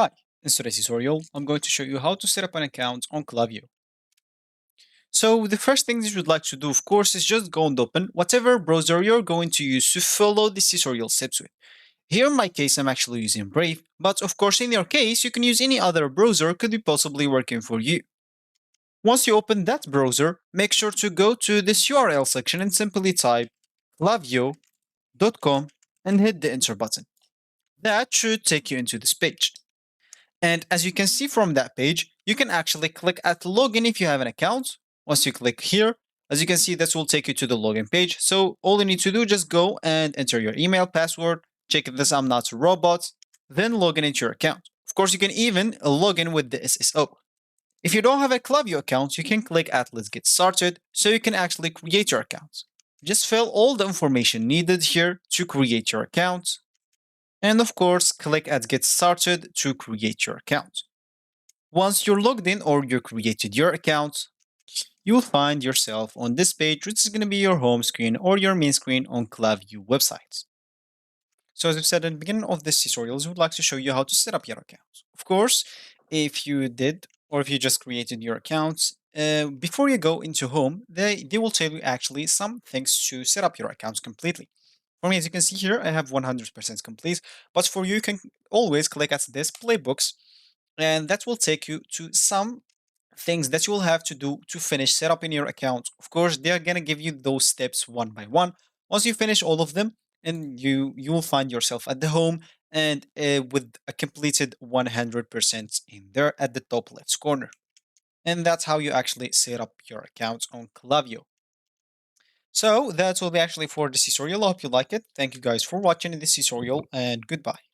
Hi, in today's tutorial, I'm going to show you how to set up an account on Klaviyo. So the first thing that you would like to do, of course, is just go and open whatever browser you're going to use to follow this tutorial steps with. Here in my case, I'm actually using Brave, but of course in your case, you can use any other browser could be possibly working for you. Once you open that browser, make sure to go to this URL section and simply type klaviyo.com and hit the enter button. That should take you into this page. And as you can see from that page, you can actually click at login if you have an account. Once you click here, as you can see, this will take you to the login page. So all you need to do, just go and enter your email password, check if this I'm not a robot, then log in into your account. Of course, you can even log in with the SSO. If you don't have a Klaviyo account, you can click at let's get started so you can actually create your account. Just fill all the information needed here to create your account. And of course, click at Get Started to create your account. Once you're logged in or you created your account, you'll find yourself on this page, which is going to be your home screen or your main screen on Klaviyo website. So as I said at the beginning of this tutorial, we would like to show you how to set up your account. Of course, if you did or if you just created your account, before you go into home, they will tell you actually some things to set up your account completely. For me, as you can see here, I have 100% complete, but for you, you can always click at this playbooks, and that will take you to some things that you will have to do to finish setting your account. Of course, they're gonna give you those steps one by one. Once you finish all of them, and you will find yourself at the home and with a completed 100% in there at the top left corner. And that's how you actually set up your account on Klaviyo. So that will be actually for this tutorial. I hope you like it. Thank you guys for watching this tutorial and goodbye.